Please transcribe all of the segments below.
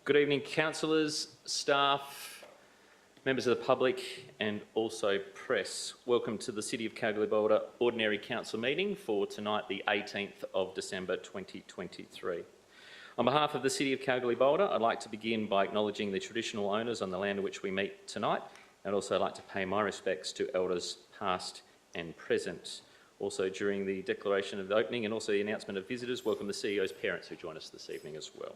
Good evening, councillors, staff, members of the public and also press. Welcome to the City of Kalgoorlie-Boulder Ordinary Council meeting for tonight, the 18th of December 2023. On behalf of the City of Kalgoorlie-Boulder, I'd like to begin by acknowledging the traditional owners on the land on which we meet tonight. I'd also like to pay my respects to elders past and present. Also, during the declaration of the opening and also the announcement of visitors, welcome the CEO's parents who join us this evening as well.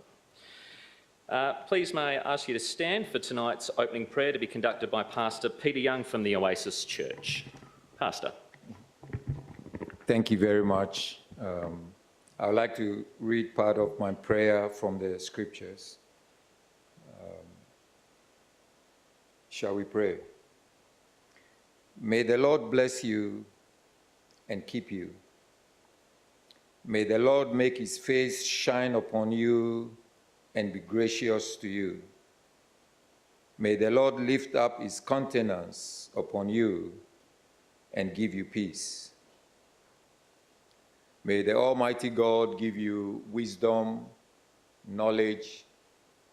Please may I ask you to stand for tonight's opening prayer to be conducted by Pastor Peter Young from the Oasis Church. Pastor. Thank you very much. I would like to read part of my prayer from the scriptures. Shall we pray? May the Lord bless you and keep you. May the Lord make his face shine upon you and be gracious to you. May the Lord lift up his countenance upon you and give you peace. May the Almighty God give you wisdom, knowledge,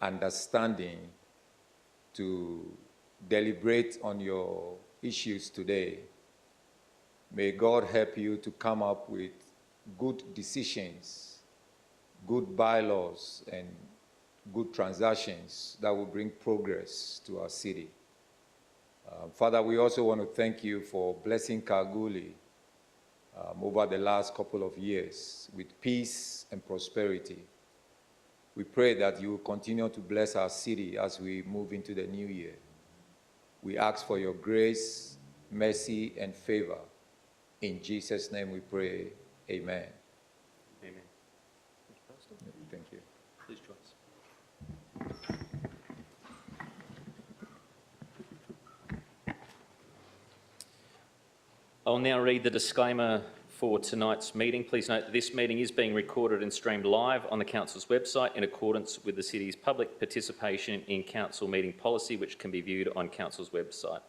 understanding to deliberate on your issues today. May God help you to come up with good decisions, good bylaws, and good transactions that will bring progress to our city. Father, we also want to thank you for blessing Kalgoorlie over the last couple of years with peace and prosperity. We pray that you will continue to bless our city as we move into the new year. We ask for your grace, mercy, and favor. In Jesus' name we pray, amen. Amen. Thank you. Please join us. I'll now read the disclaimer for tonight's meeting. Please note that this meeting is being recorded and streamed live on the Council's website in accordance with the City's public participation in Council meeting policy, which can be viewed on Council's website.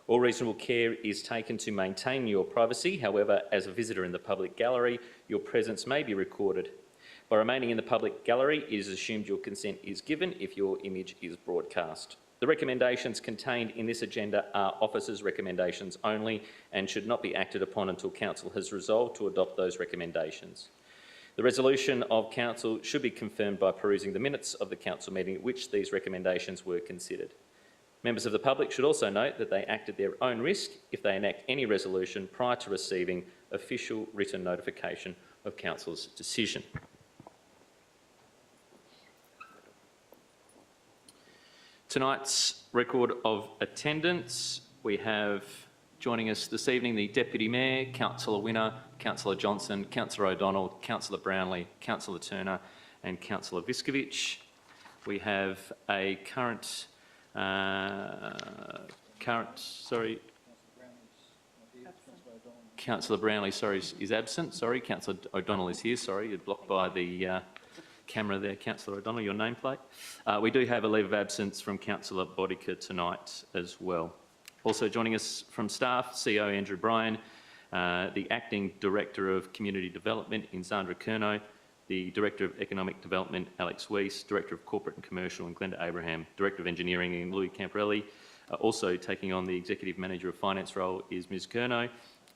All reasonable care is taken to maintain your privacy. However, as a visitor in the public gallery, your presence may be recorded. By remaining in the public gallery, it is assumed your consent is given if your image is broadcast. The recommendations contained in this agenda are officers' recommendations only and should not be acted upon until Council has resolved to adopt those recommendations. The resolution of Council should be confirmed by perusing the minutes of the Council meeting at which these recommendations were considered. Members of the public should also note that they act at their own risk if they enact any resolution prior to receiving official written notification of Council's decision. Tonight's record of attendance, we have joining us this evening the Deputy Mayor, Councillor Winner, Councillor Johnson, Councillor O'Donnell, Councillor Brownlee, Councillor Turner and Councillor Viskovich. We have a Councillor Brownlee, is absent. Sorry, Councillor O'Donnell is here. Sorry, you're blocked by the camera there, Councillor O'Donnell, your nameplate. We do have a leave of absence from Councillor Bodica tonight as well. Also joining us from staff, CEO Andrew Bryan, the Acting Director of Community Development in Zandra Kerno, the Director of Economic Development, Alex Weiss, Director of Corporate and Commercial, and Glenda Abraham, Director of Engineering, in Louis Camporelli. Also taking on the Executive Manager of Finance role is Ms Kerno,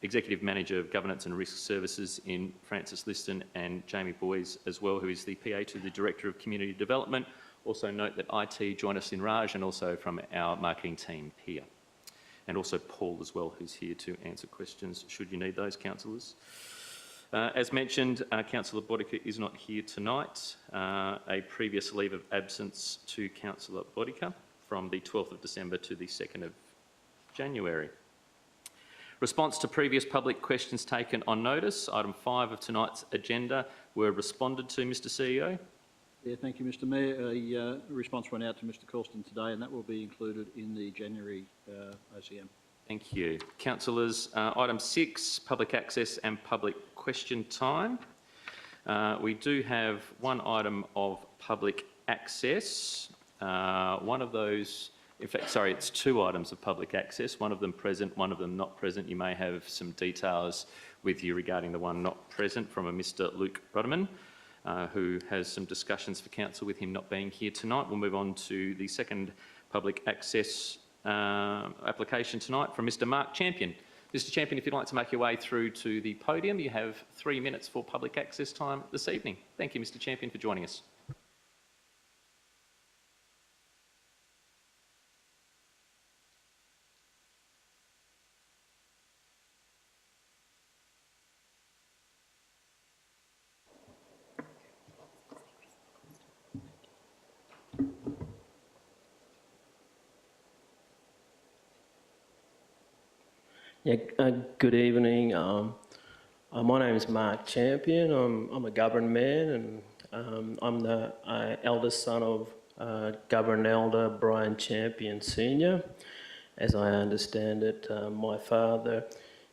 Executive Manager of Governance and Risk Services in Francis Liston, and Jamie Boys as well, who is the PA to the Director of Community Development. Also note that IT join us in Raj and also from our marketing team here. And also Paul as well, who's here to answer questions should you need those, councillors. As mentioned, Councillor Bodica is not here tonight. A previous leave of absence to Councillor Bodica from the 12th of December to the 2nd of January. Response to previous public questions taken on notice. Item 5 of tonight's agenda were responded to, Mr CEO. Yeah, thank you, Mr Mayor. A response went out to Mr Colston today and that will be included in the January OCM. Thank you. Councillors, item 6, public access and public question time. We do have one item of public access. One of those, in fact, sorry, it's 2 items of public access, one of them present, one of them not present. You may have some details with you regarding the one not present from a Mr Luke Rudderman. who has some discussions for council with him not being here tonight. We'll move on to the second public access application tonight from Mr. Mark Champion. Mr. Champion, if you'd like to make your way through to the podium, you have 3 minutes for public access time this evening. Thank you, Mr. Champion, for joining us. Yeah, good evening. My name is Mark Champion. I'm a Governor man, and I'm the eldest son of Governor Elder Brian Champion Senior. As I understand it, my father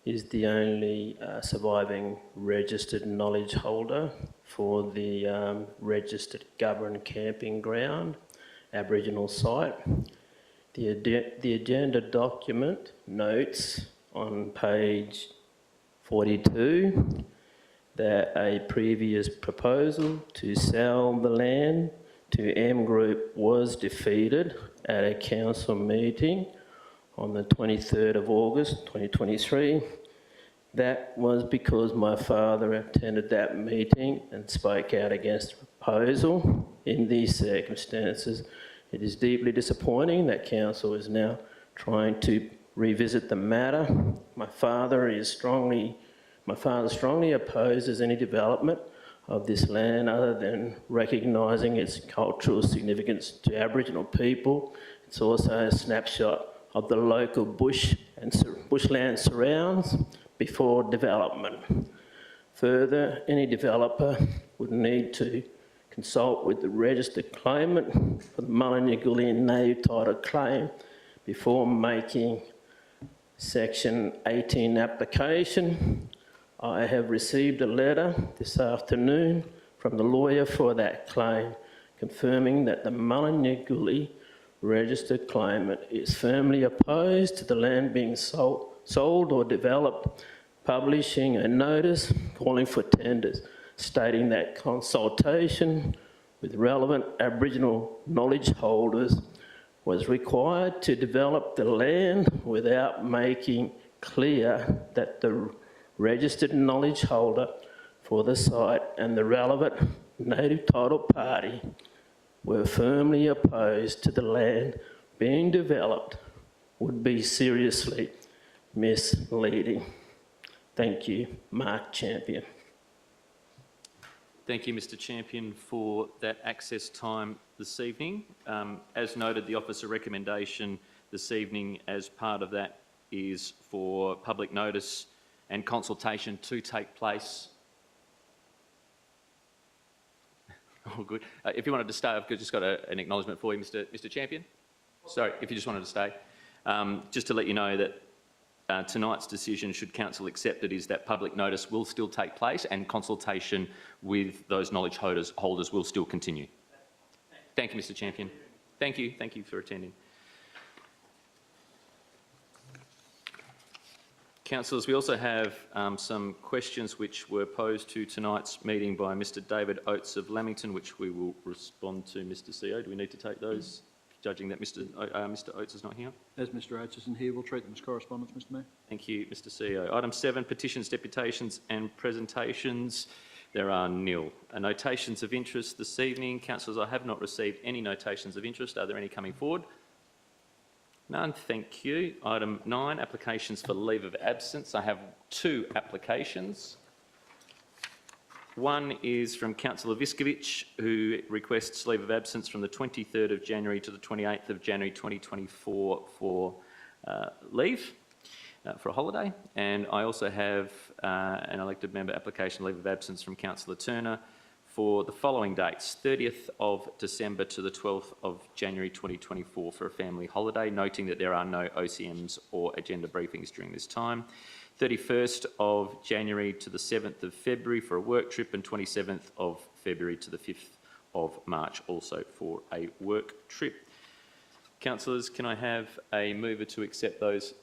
is the only surviving registered knowledge holder for the registered Governor camping ground, Aboriginal site. The agenda document notes on page 42 that a previous proposal to sell the land to M Group was defeated at a council meeting on the 23rd of August 2023. That was because my father attended that meeting and spoke out against the proposal. In these circumstances, it is deeply disappointing that council is now trying to revisit the matter. My father strongly opposes any development of this land other than recognising its cultural significance to Aboriginal people. It's also a snapshot of the local bush and bushland surrounds before development. Further, any developer would need to consult with the registered claimant for the Mullunyagulli native title claim before making Section 18 application. I have received a letter this afternoon from the lawyer for that claim confirming that the Mullunyagulli registered claimant is firmly opposed to the land being sold or developed, publishing a notice calling for tenders, stating that consultation with relevant Aboriginal knowledge holders was required to develop the land without making clear that the registered knowledge holder for the site and the relevant native title party were firmly opposed to the land being developed would be seriously misleading. Thank you, Mark Champion. Thank you, Mr. Champion, for that access time this evening. As noted, the officer recommendation this evening as part of that is for public notice and consultation to take place. Oh, good. If you wanted to stay, I've just got an acknowledgement for you, Mr. Champion. Sorry, if you just wanted to stay. Just to let you know that tonight's decision, should council accept it, is that public notice will still take place and consultation with those knowledge holders will still continue. Thank you, Mr. Champion. Thank you for attending. Councillors, we also have some questions which were posed to tonight's meeting by Mr. David Oates of Lamington, which we will respond to, Mr. CEO. Do we need to take those, judging that Mr. Oates is not here? As Mr Oates isn't here, we'll treat them as correspondence, Mr Mayor. Thank you, Mr. CEO. Item 7, petitions, deputations and presentations. There are nil. Notations of interest this evening. Councillors, I have not received any notations of interest. Are there any coming forward? None, thank you. Item 9, applications for leave of absence. I have 2 applications. One is from Councillor Viskovich, who requests leave of absence from the 23rd of January to the 28th of January 2024 for leave, for a holiday. And I also have an elected member application leave of absence from Councillor Turner for the following dates: 30th of December to the 12th of January 2024 for a family holiday, noting that there are no OCMs or agenda briefings during this time. 31st of January to the 7th of February for a work trip, and 27th of February to the 5th of March also for a work trip. Councillors, can I have a mover to accept those?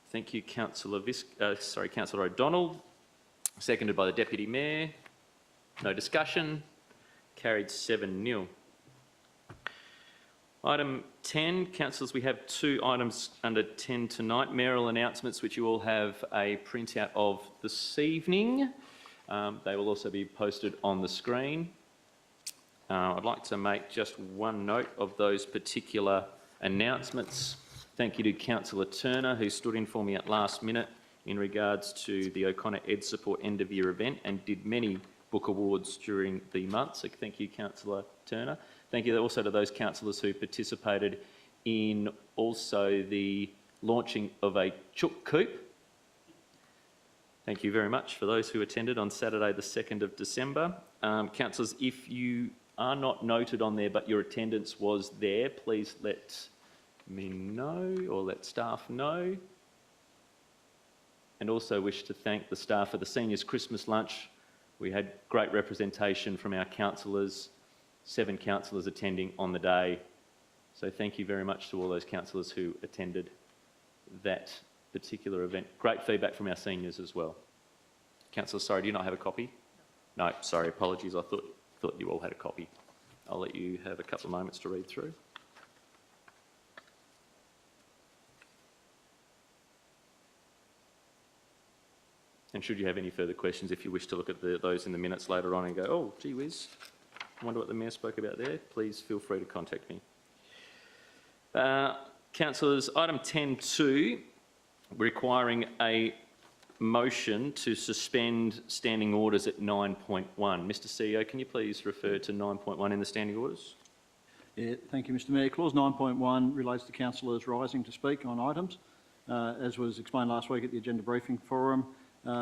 Thank you, Councillor O'Donnell. Seconded by the Deputy Mayor. No discussion. Carried 7-0. Item 10, councillors, we have 2 items under 10 tonight. Mayoral announcements, which you all have a printout of this evening. They will also be posted on the screen. I'd like to make just one note of those particular announcements. Thank you to Councillor Turner, who stood in for me at last minute in regards to the O'Connor Ed Support end of year event and did many book awards during the month. So thank you, Councillor Turner. Thank you also to those councillors who participated in also the launching of a chook coop. Thank you very much for those who attended on Saturday the 2nd of December. Councillors, if you are not noted on there but your attendance was there, please let me know or let staff know. And also wish to thank the staff for the Seniors Christmas Lunch. We had great representation from our councillors, 7 councillors attending on the day. So thank you very much to all those councillors who attended that particular event. Great feedback from our seniors as well. Councillor, sorry, do you not have a copy? No, sorry, apologies. I thought you all had a copy. I'll let you have a couple of moments to read through. And should you have any further questions, if you wish to look at those in the minutes later on and go, oh, gee whiz, I wonder what the Mayor spoke about there, please feel free to contact me. Councillors, item 10.2, requiring a motion to suspend standing orders at 9.1. Mr CEO, can you please refer to 9.1 in the standing orders? Yeah, thank you, Mr Mayor. Clause 9.1 relates to councillors rising to speak on items. As was explained last week at the agenda briefing forum,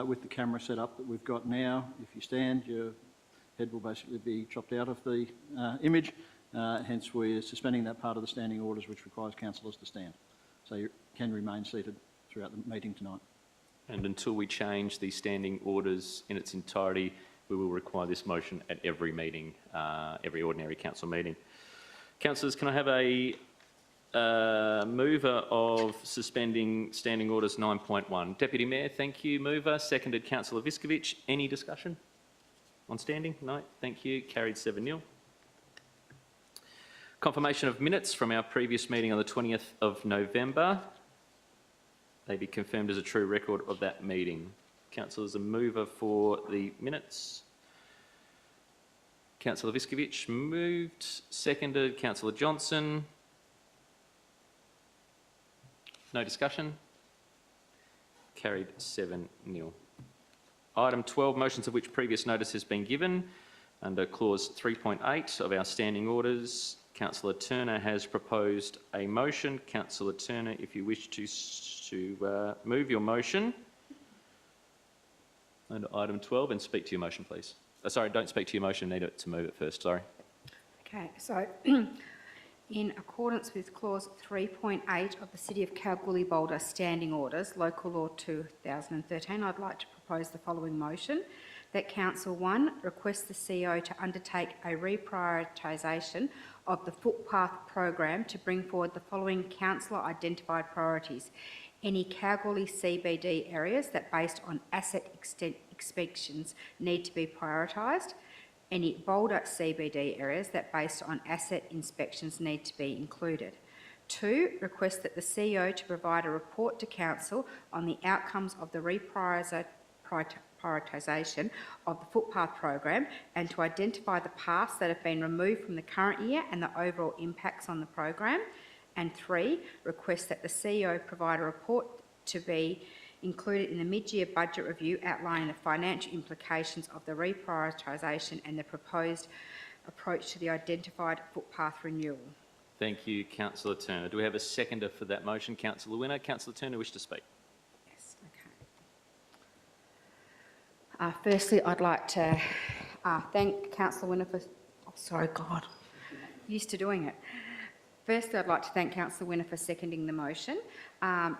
with the camera set up that we've got now, if you stand, your head will basically be chopped out of the image. Hence, we're suspending that part of the standing orders which requires councillors to stand. So you can remain seated throughout the meeting tonight. And until we change the standing orders in its entirety, we will require this motion at every meeting, every ordinary council meeting. Councillors, can I have a mover of suspending standing orders 9.1? Deputy Mayor, thank you. Mover, seconded Councillor Viskovich. Any discussion on standing? No, thank you. Carried 7-0. Confirmation of minutes from our previous meeting on the 20th of November. They be confirmed as a true record of that meeting. Councillors, a mover for the minutes. Councillor Viskovich moved, seconded. Councillor Johnson. No discussion. Carried 7-0. Item 12, motions of which previous notice has been given. Under clause 3.8 of our standing orders, Councillor Turner has proposed a motion. Councillor Turner, if you wish to move your motion under item 12 and speak to your motion, please. Sorry, don't speak to your motion, need it to move it first, sorry. Okay, so in accordance with clause 3.8 of the City of Kalgoorlie-Boulder Standing Orders, Local Law 2013, I'd like to propose the following motion: that Council 1 requests the CEO to undertake a reprioritisation of the footpath program to bring forward the following councillor-identified priorities. Any Kalgoorlie CBD areas that, based on asset inspections, need to be prioritised. Any Boulder CBD areas that, based on asset inspections, need to be included. 2, request that the CEO to provide a report to Council on the outcomes of the prioritisation of the footpath program and to identify the paths that have been removed from the current year and the overall impacts on the program. And 3, request that the CEO provide a report to be included in the mid-year budget review outlining the financial implications of the reprioritisation and the proposed approach to the identified footpath renewal. Thank you, Councillor Turner. Do we have a seconder for that motion? Councillor Winner. Councillor Turner, wish to speak? Yes, okay. Firstly, I'd like to thank Councillor Winner for... Oh, sorry, God. Used to doing it. Firstly, I'd like to thank Councillor Winner for seconding the motion.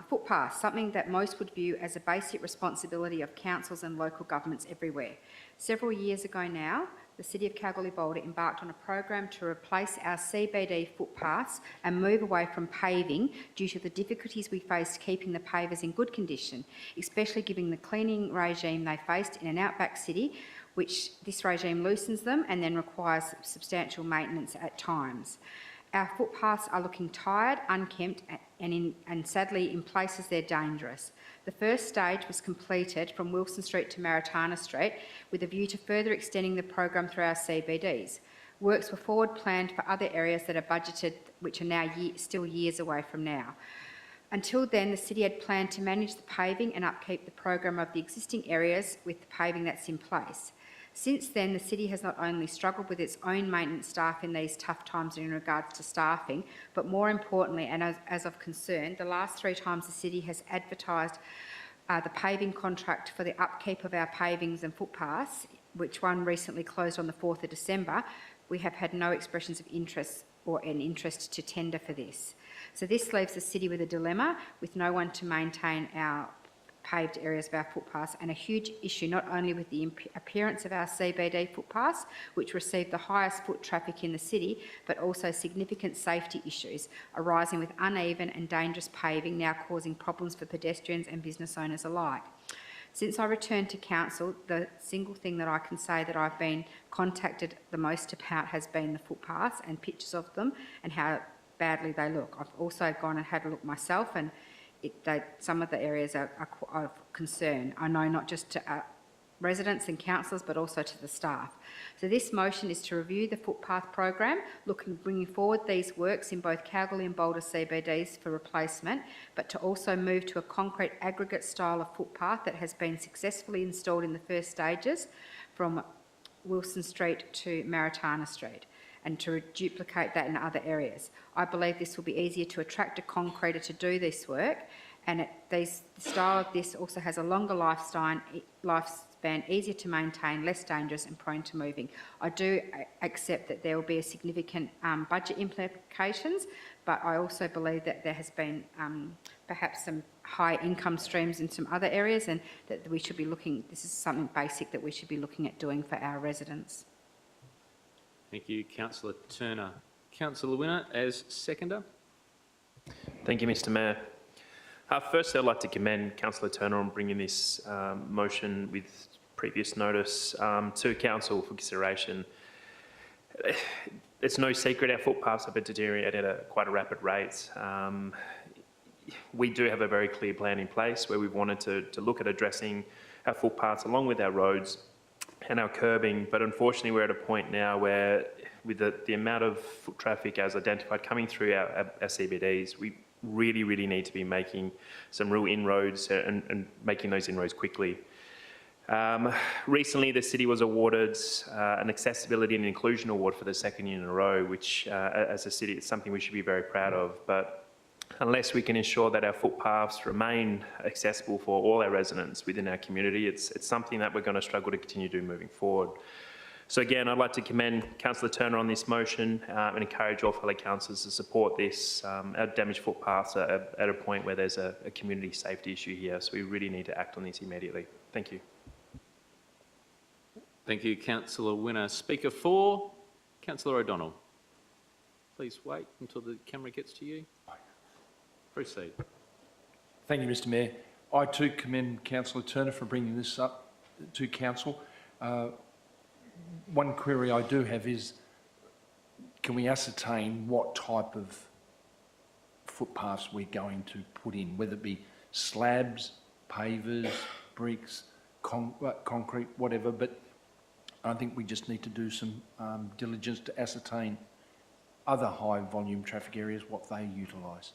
Footpaths, something that most would view as a basic responsibility of councils and local governments everywhere. Several years ago now, the City of Kalgoorlie-Boulder embarked on a program to replace our CBD footpaths and move away from paving due to the difficulties we faced keeping the pavers in good condition, especially given the cleaning regime they faced in an outback city which this regime loosens them and then requires substantial maintenance at times. Our footpaths are looking tired, unkempt, and sadly in places they're dangerous. The first stage was completed from Wilson Street to Maritana Street with a view to further extending the program through our CBDs. Works were forward planned for other areas that are budgeted, which are now still years away from now. Until then, the City had planned to manage the paving and upkeep the program of the existing areas with the paving that's in place. Since then, the City has not only struggled with its own maintenance staff in these tough times in regards to staffing, but more importantly, and as of concern, the last 3 times the City has advertised the paving contract for the upkeep of our pavings and footpaths, which one recently closed on the 4th of December, we have had no expressions of interest or an interest to tender for this. So this leaves the City with a dilemma, with no one to maintain our paved areas of our footpaths, and a huge issue not only with the appearance of our CBD footpaths, which receive the highest foot traffic in the city, but also significant safety issues arising with uneven and dangerous paving now causing problems for pedestrians and business owners alike. Since I returned to council, the single thing that I can say that I've been contacted the most about has been the footpaths and pictures of them and how badly they look. I've also gone and had a look myself, and some of the areas are of concern. I know not just to residents and councillors, but also to the staff. So this motion is to review the footpath program, bringing forward these works in both Kalgoorlie and Boulder CBDs for replacement, but to also move to a concrete aggregate style of footpath that has been successfully installed in the first stages from Wilson Street to Maritana Street, and to duplicate that in other areas. I believe this will be easier to attract a concreter to do this work, and the style of this also has a longer lifespan, easier to maintain, less dangerous and prone to moving. I do accept that there will be a significant budget implications, but I also believe that there has been perhaps some high income streams in some other areas, and that we should be looking, this is something basic that we should be looking at doing for our residents. Thank you, Councillor Turner. Councillor Winner as seconder. Thank you, Mr Mayor. First, I'd like to commend Councillor Turner on bringing this motion with previous notice to Council for consideration. It's no secret our footpaths have been deteriorating at quite a rapid rate. We do have a very clear plan in place where we've wanted to look at addressing our footpaths along with our roads and our curbing, but unfortunately we're at a point now where with the amount of foot traffic as identified coming through our CBDs, we really need to be making some real inroads and making those inroads quickly. Recently the City was awarded an Accessibility and Inclusion Award for the 2nd year in a row, which as a City it's something we should be very proud of, but unless we can ensure that our footpaths remain accessible for all our residents within our community, it's something that we're going to struggle to continue doing moving forward. So again, I'd like to commend Councillor Turner on this motion and encourage all fellow councillors to support this. Our damaged footpaths are at a point where there's a community safety issue here, so we really need to act on this immediately. Thank you. Thank you, Councillor Winner. Speaker 4, Councillor O'Donnell. Please wait until the camera gets to you. Proceed. Thank you, Mr Mayor. I too commend Councillor Turner for bringing this up to Council. One query I do have is, can we ascertain what type of footpaths we're going to put in, whether it be slabs, pavers, bricks, concrete, whatever, but I think we just need to do some diligence to ascertain other high volume traffic areas, what they utilise.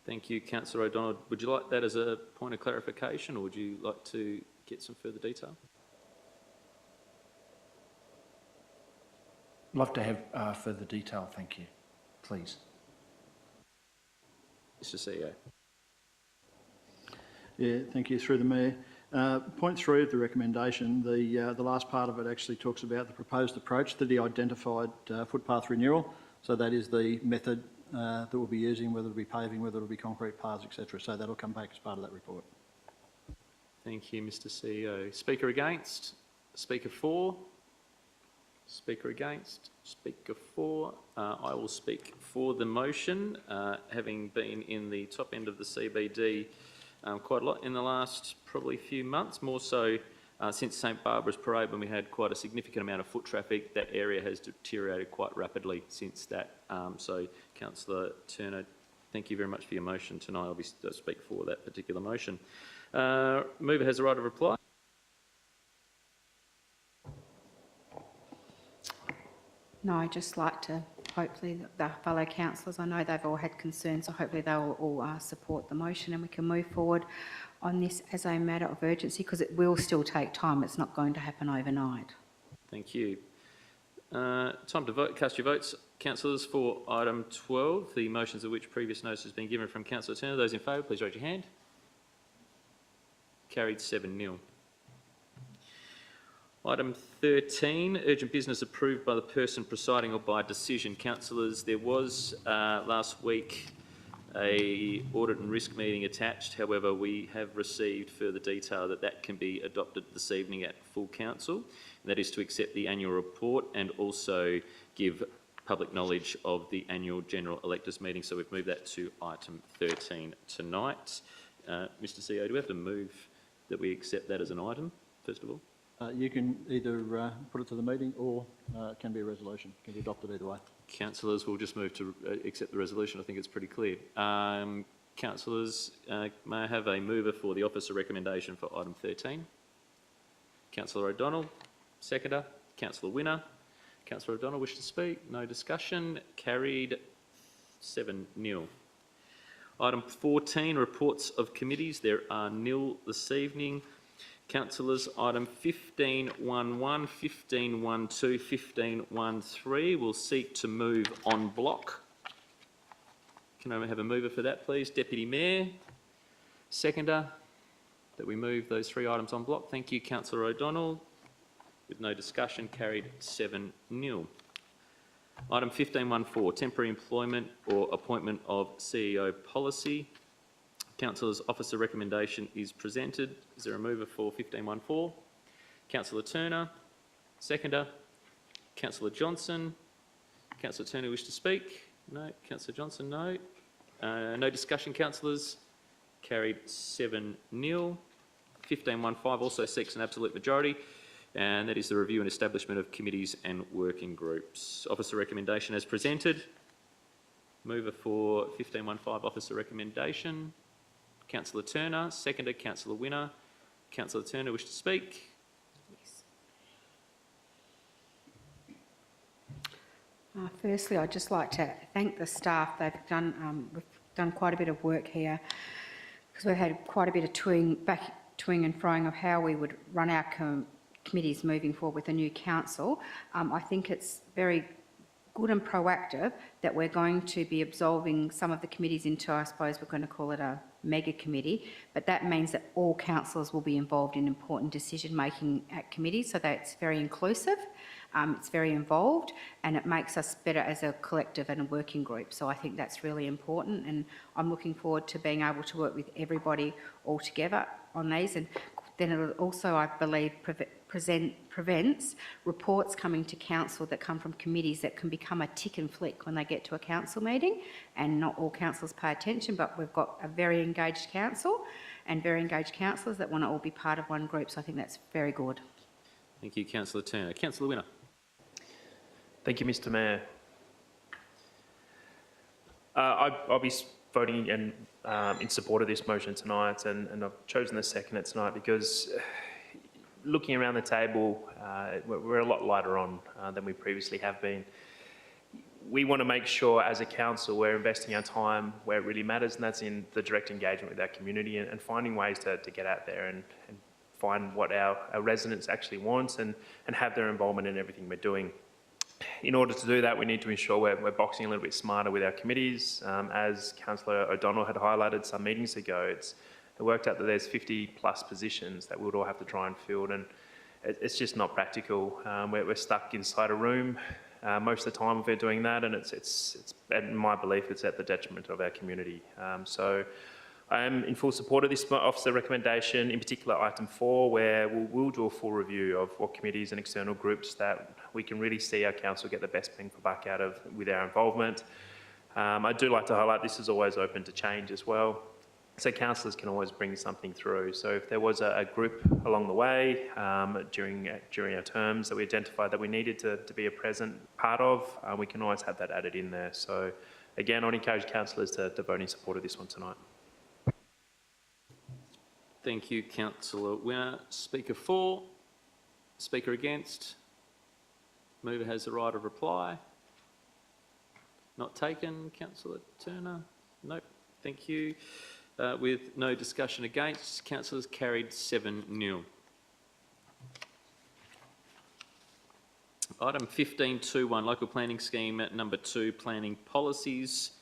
Thank you, Councillor O'Donnell. Would you like that as a point of clarification, or would you like to get some further detail? I'd love to have further detail, thank you. Please. Mr CEO. Yeah, thank you. Through the Mayor. Point 3 of the recommendation, the last part of it actually talks about the proposed approach to the identified footpath renewal. So that is the method that we'll be using, whether it'll be paving, whether it'll be concrete paths, etc. So that'll come back as part of that report. Thank you, Mr CEO. Speaker against? Speaker 4? Speaker against? Speaker 4? I will speak for the motion, having been in the top end of the CBD quite a lot in the last probably few months, more so Since St Barbara's Parade, when we had quite a significant amount of foot traffic, that area has deteriorated quite rapidly since that. So, Councillor Turner, thank you very much for your motion tonight. I'll speak for that particular motion. Mover has the right of reply. No, I'd just like to, hopefully, the fellow councillors, I know they've all had concerns, so hopefully they'll all support the motion and we can move forward on this as a matter of urgency, because it will still take time. It's not going to happen overnight. Thank you. Time to vote. Cast your votes, councillors, for item 12, the motions of which previous notice has been given from Councillor Turner. Those in favour, please raise your hand. Carried 7-0. Item 13, urgent business approved by the person presiding or by decision. Councillors, there was last week a audit and risk meeting attached. However, we have received further detail that can be adopted this evening at full council. And that is to accept the annual report and also give public knowledge of the annual general electors meeting. So we've moved that to item 13 tonight. Mr CEO, do we have to move that we accept that as an item, first of all? You can either put it to the meeting or it can be a resolution. It can be adopted either way. Councillors, we'll just move to accept the resolution. I think it's pretty clear. Councillors, may I have a mover for the officer recommendation for item 13? Councillor O'Donnell. Seconder. Councillor Winner. Councillor O'Donnell, wish to speak? No discussion. Carried 7-0. Item 14, reports of committees. There are nil this evening. Councillors, item 15.11, 15.12, 15.13 will seek to move en bloc. Can I have a mover for that, please? Deputy Mayor. Seconder, that we move those three items en bloc. Thank you, Councillor O'Donnell. With no discussion, carried 7-0. Item 15.14, temporary employment or appointment of CEO policy. Councillors, officer recommendation is presented. Is there a mover for 15.14? Councillor Turner. Seconder. Councillor Johnson. Councillor Turner, wish to speak? No. Councillor Johnson, no. No discussion, councillors. Carried 7-0. 15.15 also seeks an absolute majority, and that is the review and establishment of committees and working groups. Officer recommendation as presented. Mover for 15.15 officer recommendation. Councillor Turner. Seconder, Councillor Winner. Councillor Turner, wish to speak? Yes. Firstly, I'd just like to thank the staff. We've done quite a bit of work here because we've had quite a bit of toing and froing of how we would run our committees moving forward with the new council. I think it's very good and proactive that we're going to be absolving some of the committees into, I suppose we're going to call it a mega committee, but that means that all councillors will be involved in important decision making at committees, so that's very inclusive, it's very involved, and it makes us better as a collective and a working group. So I think that's really important, and I'm looking forward to being able to work with everybody all together on these. And then it'll also, I believe, prevents reports coming to council that come from committees that can become a tick and flick when they get to a council meeting, and not all councillors pay attention, but we've got a very engaged council and very engaged councillors that want to all be part of one group, so I think that's very good. Thank you, Councillor Turner. Councillor Winner. Thank you, Mr Mayor. I'll be voting in support of this motion tonight, and I've chosen to second it tonight because looking around the table, we're a lot lighter on than we previously have been. We want to make sure as a council we're investing our time where it really matters, and that's in the direct engagement with our community and finding ways to get out there and find what our residents actually want and have their involvement in everything we're doing. In order to do that, we need to ensure we're boxing a little bit smarter with our committees. As Councillor O'Donnell had highlighted some meetings ago, it worked out that there's 50 plus positions that we would all have to try and fill, and it's just not practical. We're stuck inside a room most of the time if we're doing that, and it's in my belief, it's at the detriment of our community. So I am in full support of this officer recommendation, in particular item 4, where we'll do a full review of what committees and external groups that we can really see our council get the best bang for buck out of with our involvement. I do like to highlight this is always open to change as well. So councillors can always bring something through. So if there was a group along the way during our terms that we identified that we needed to be a present part of, we can always have that added in there. So again, I'd encourage councillors to vote in support of this one tonight. Thank you, Councillor Winner. Speaker for, speaker against. Mover has the right of reply. Not taken. Councillor Turner? Nope. Thank you. With no discussion against, councillors carried 7-0. Item 15.2.1, Local Planning Scheme at number 2, Planning Policies.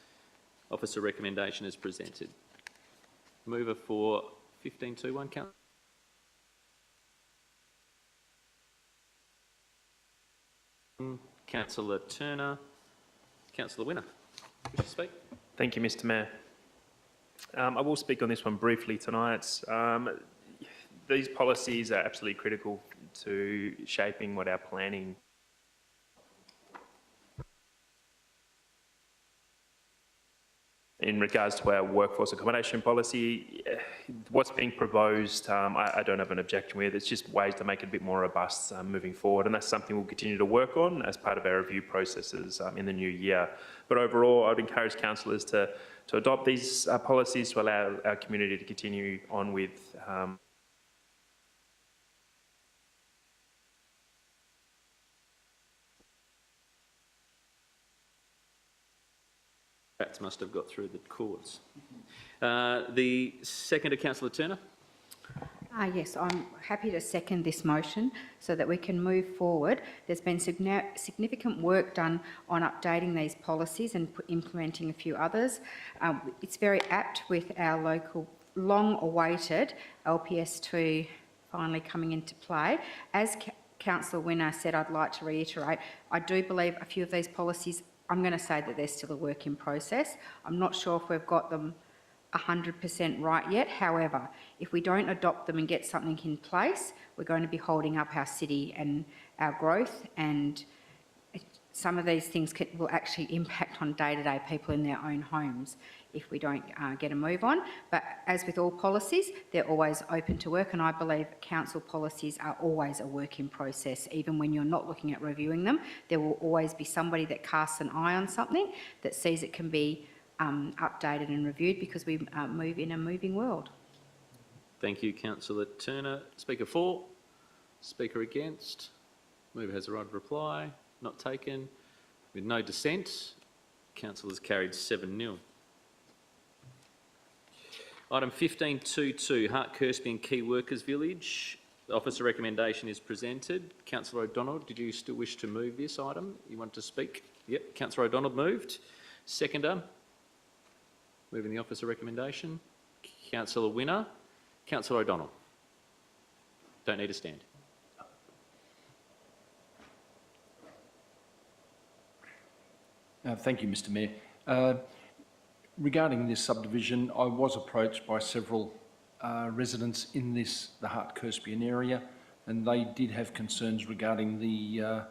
Officer recommendation is presented. Mover for 15.2.1, Councillor Turner. Councillor Winner, wish to speak? Thank you, Mr. Mayor. I will speak on this one briefly tonight. These policies are absolutely critical to shaping what our planning in regards to our workforce accommodation policy. What's being proposed, I don't have an objection with. It's just ways to make it a bit more robust moving forward, and that's something we'll continue to work on as part of our review processes in the new year. But overall, I'd encourage councillors to adopt these policies to allow our community to continue on with Rats must have got through the courts. The seconder, Councillor Turner. Yes, I'm happy to second this motion so that we can move forward. There's been significant work done on updating these policies and implementing a few others. It's very apt with our local long-awaited LPS2 finally coming into play. As Councillor Winner said, I'd like to reiterate, I do believe a few of these policies, I'm going to say that they're still a work in process. I'm not sure if we've got them 100% right yet. However, if we don't adopt them and get something in place, we're going to be holding up our city and our growth, and some of these things will actually impact on day-to-day people in their own homes if we don't get a move on. But as with all policies, they're always open to work, and I believe council policies are always a work in process. Even when you're not looking at reviewing them, there will always be somebody that casts an eye on something that sees it can be updated and reviewed, because we move in a moving world. Thank you, Councillor Turner. Speaker for, speaker against. Mover has the right of reply. Not taken. With no dissent, councillors carried 7-0. Item 15.2.2, Hart Kirkby and Key Workers Village. The officer recommendation is presented. Councillor O'Donnell, did you still wish to move this item? You want to speak? Yep, Councillor O'Donnell moved. Seconder, moving the officer recommendation. Councillor Winner. Councillor O'Donnell. Don't need to stand. Thank you, Mr. Mayor. Regarding this subdivision, I was approached by several residents in the Hart-Kirkby area, and they did have concerns regarding the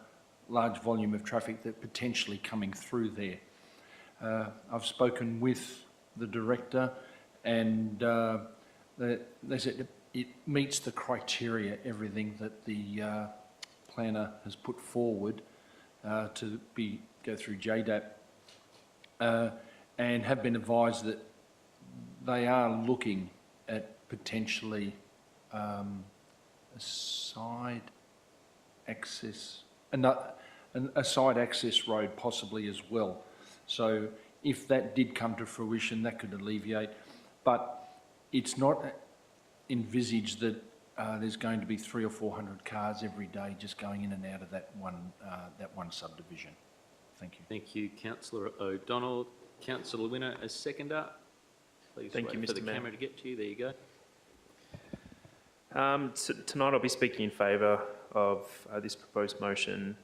large volume of traffic that potentially coming through there. I've spoken with the director, and they said it meets the criteria, everything that the planner has put forward to go through JDAP, and have been advised that they are looking at potentially a side access, a side access road possibly as well. So if that did come to fruition, that could alleviate, but it's not envisaged that there's going to be 300 or 400 cars every day just going in and out of that one subdivision. Thank you. Thank you, Councillor O'Donnell. Councillor Winner as seconder. Please Thank you, wait for Mr. the Mayor. camera to get to you. There you go. Tonight I'll be speaking in favour of this proposed motion.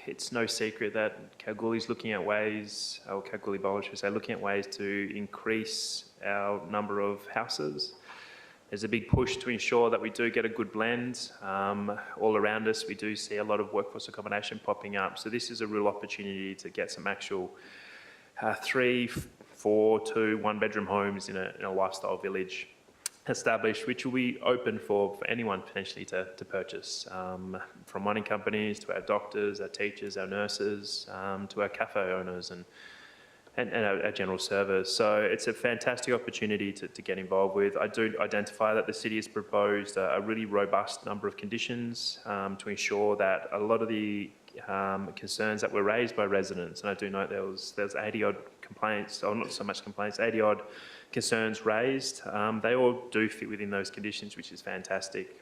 It's no secret that Kalgoorlie's looking at ways, or Kalgoorlie-Boulder should say, looking at ways to increase our number of houses. There's a big push to ensure that we do get a good blend. All around us, we do see a lot of workforce accommodation popping up. So this is a real opportunity to get some actual 300, 4 to 1-bedroom homes in a lifestyle village established, which will be open for anyone potentially to purchase, from mining companies to our doctors, our teachers, our nurses, to our cafe owners and our general servers. So it's a fantastic opportunity to get involved with. I do identify that the city has proposed a really robust number of conditions to ensure that a lot of the concerns that were raised by residents, and I do note there's 80 odd complaints, or not so much complaints, 80 odd concerns raised. They all do fit within those conditions, which is fantastic.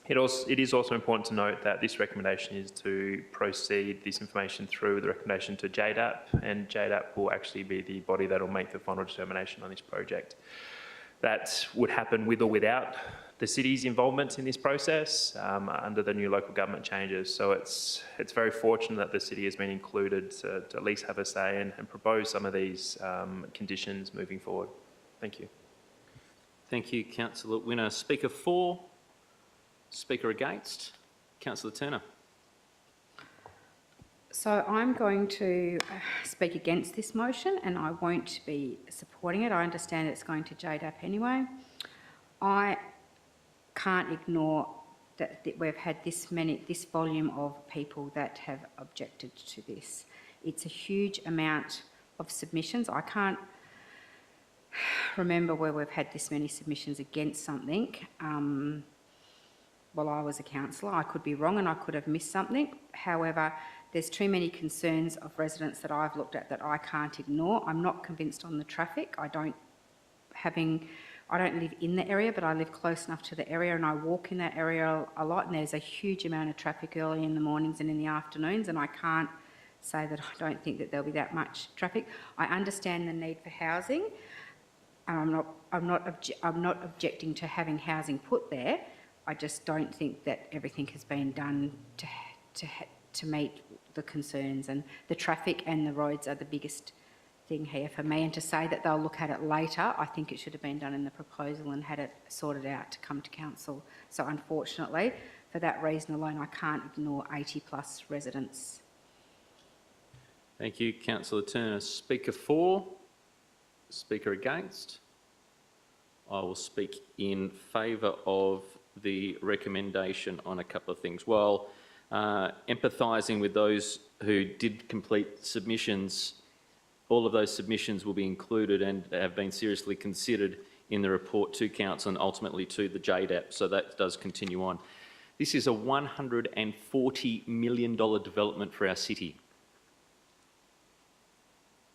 It is also important to note that this recommendation is to proceed this information through the recommendation to JDAP, and JDAP will actually be the body that will make the final determination on this project. That would happen with or without the city's involvement in this process under the new local government changes. So it's very fortunate that the city has been included to at least have a say and propose some of these conditions moving forward. Thank you. Thank you, Councillor Winner. Speaker for, Speaker against, Councillor Turner. So I'm going to speak against this motion, and I won't be supporting it. I understand it's going to JDAP anyway. I can't ignore that we've had this volume of people that have objected to this. It's a huge amount of submissions. I can't remember where we've had this many submissions against something. Well, I was a councillor. I could be wrong and I could have missed something. However, there's too many concerns of residents that I've looked at that I can't ignore. I'm not convinced on the traffic. I don't live in the area, but I live close enough to the area and I walk in that area a lot, and there's a huge amount of traffic early in the mornings and in the afternoons, and I can't say that I don't think that there'll be that much traffic. I understand the need for housing, and I'm not objecting to having housing put there. I just don't think that everything has been done to meet the concerns, and the traffic and the roads are the biggest thing here for me. And to say that they'll look at it later, I think it should have been done in the proposal and had it sorted out to come to council. So unfortunately, for that reason alone, I can't ignore 80+ residents. Thank you, Councillor Turner. Speaker for, Speaker against. I will speak in favour of the recommendation on a couple of things. While empathising with those who did complete submissions, all of those submissions will be included and have been seriously considered in the report to council and ultimately to the JDAP, so that does continue on. This is a $140 million development for our city.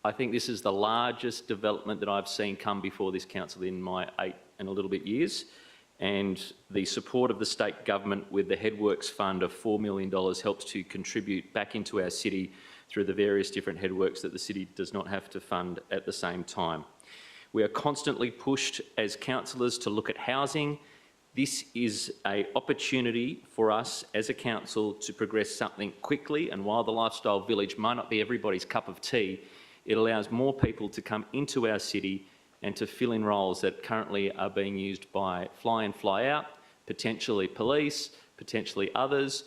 I think this is the largest development that I've seen come before this council in my 8 and a little bit years. And the support of the state government with the Headworks Fund of $4 million helps to contribute back into our city through the various different headworks that the city does not have to fund at the same time. We are constantly pushed as councillors to look at housing. This is an opportunity for us as a council to progress something quickly, and while the lifestyle village might not be everybody's cup of tea, it allows more people to come into our city and to fill in roles that currently are being used by fly-in, fly-out, potentially police, potentially others,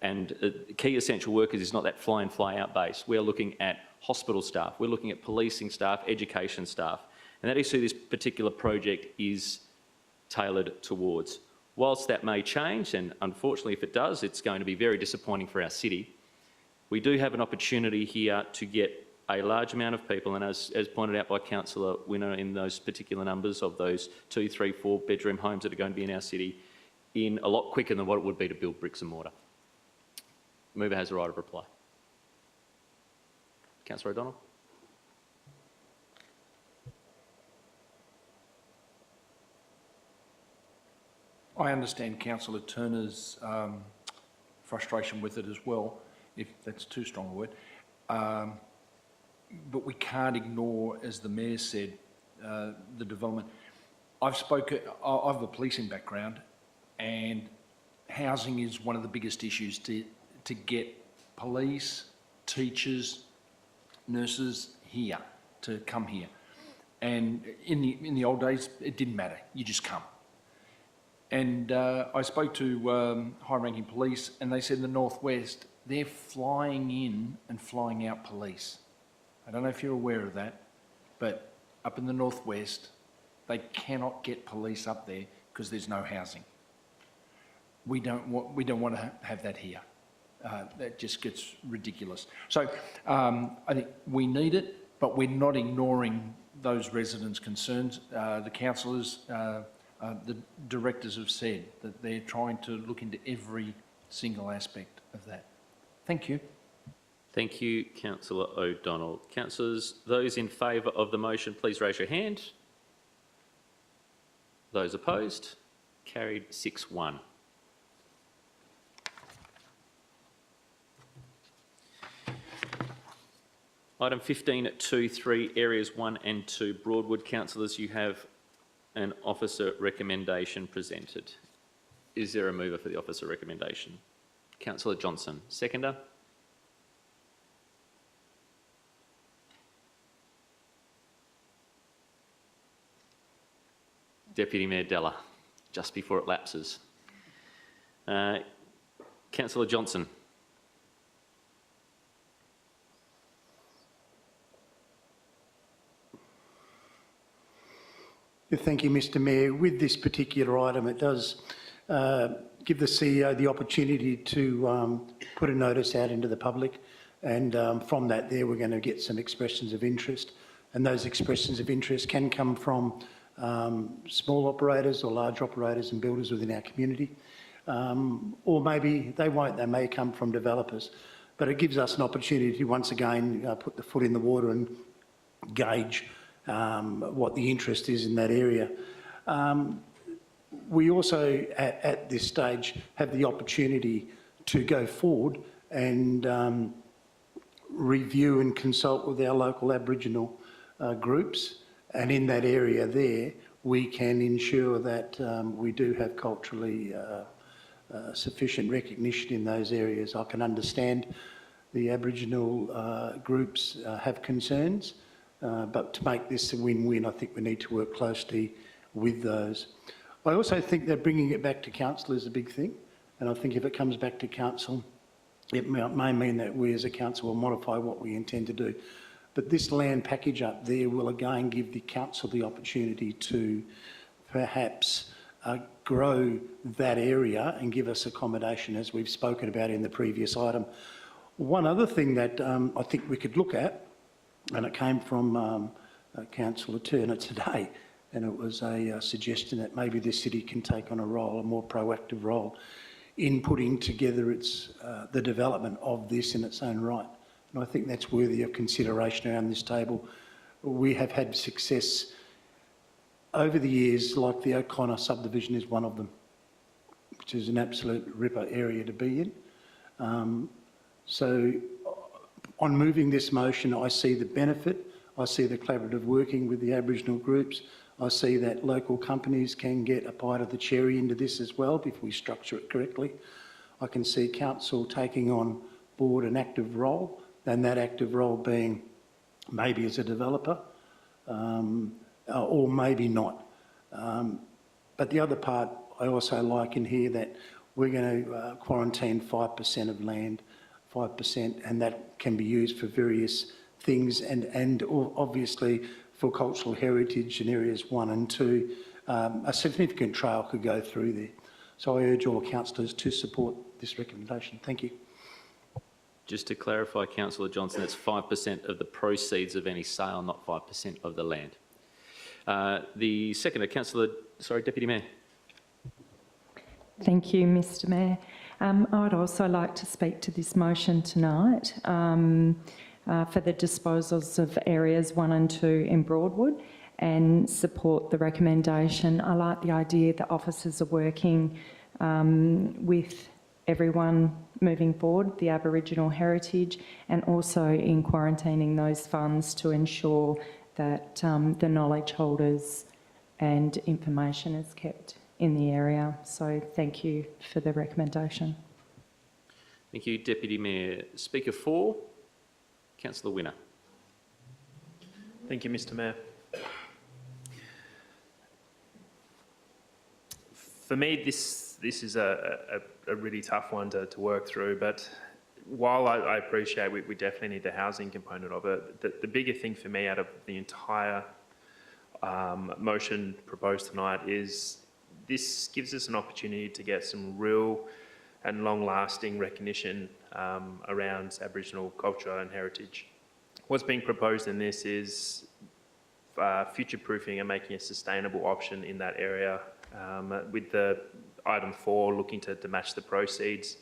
and key essential workers is not that fly-in, fly-out base. We're looking at hospital staff, we're looking at policing staff, education staff, and that is who this particular project is tailored towards. Whilst that may change, and unfortunately if it does, it's going to be very disappointing for our city, we do have an opportunity here to get a large amount of people, and as pointed out by Councillor Winner in those particular numbers of those 2, 3, 4 bedroom homes that are going to be in our city, in a lot quicker than what it would be to build bricks and mortar. Mover has the right of reply. Councillor O'Donnell. I understand Councillor Turner's frustration with it as well, if that's too strong a word. But we can't ignore, as the Mayor said, the development. I have a policing background, and housing is one of the biggest issues to get police, teachers, nurses here, to come here. And in the old days, it didn't matter, you just come. And I spoke to high-ranking police, and they said in the northwest, they're flying in and flying out police. I don't know if you're aware of that, but up in the northwest, they cannot get police up there because there's no housing. We don't want to have that here. That just gets ridiculous. So I think we need it, but we're not ignoring those residents' concerns. The councillors, the directors have said that they're trying to look into every single aspect of that. Thank you. Thank you, Councillor O'Donnell. Councillors, those in favour of the motion, please raise your hand. Those opposed? Carried 6-1. Item 15.2.3, Areas 1 and 2, Broadwood. Councillors, you have an officer recommendation presented. Is there a mover for the officer recommendation? Councillor Johnson. Seconder? Deputy Mayor Della, just before it lapses. Councillor Johnson. Thank you, Mr Mayor. With this particular item, it does give the CEO the opportunity to put a notice out into the public, and from that there we're going to get some expressions of interest, and those expressions of interest can come from small operators or large operators and builders within our community, or maybe they won't, they may come from developers, but it gives us an opportunity to once again put the foot in the water and gauge what the interest is in that area. We also, at this stage, have the opportunity to go forward and review and consult with our local Aboriginal groups, and in that area there, we can ensure that we do have culturally sufficient recognition in those areas. I can understand the Aboriginal groups have concerns, but to make this a win-win, I think we need to work closely with those. I also think that bringing it back to council is a big thing, and I think if it comes back to council, it may mean that we as a council will modify what we intend to do. But this land package up there will again give the council the opportunity to perhaps grow that area and give us accommodation, as we've spoken about in the previous item. One other thing that I think we could look at, and it came from Councillor Turner today, and it was a suggestion that maybe the city can take on a role, a more proactive role, in putting together the development of this in its own right. And I think that's worthy of consideration around this table. We have had success over the years, like the O'Connor subdivision is one of them, which is an absolute ripper area to be in. So on moving this motion, I see the benefit, I see the collaborative working with the Aboriginal groups, I see that local companies can get a bite of the cherry into this as well if we structure it correctly. I can see council taking on board an active role, and that active role being maybe as a developer, or maybe not. But the other part I also like in here that we're going to quarantine 5% of land, 5%, and that can be used for various things, and obviously for cultural heritage in areas 1 and 2, a significant trail could go through there. So I urge all councillors to support this recommendation. Thank you. Just to clarify, Councillor Johnson, it's 5% of the proceeds of any sale, not 5% of the land. The seconder, Deputy Mayor. Thank you, Mr Mayor. I would also like to speak to this motion tonight for the disposals of areas 1 and 2 in Broadwood, and support the recommendation. I like the idea that officers are working with everyone moving forward, the Aboriginal heritage, and also in quarantining those funds to ensure that the knowledge holders and information is kept in the area. So thank you for the recommendation. Thank you, Deputy Mayor. Speaker 4, Councillor Winner. Thank you, Mr Mayor. For me, this is a really tough one to work through, but while I appreciate we definitely need the housing component of it, the bigger thing for me out of the entire motion proposed tonight is this gives us an opportunity to get some real and long-lasting recognition around Aboriginal culture and heritage. What's being proposed in this is future-proofing and making a sustainable option in that area, with the item 4 looking to match the proceeds,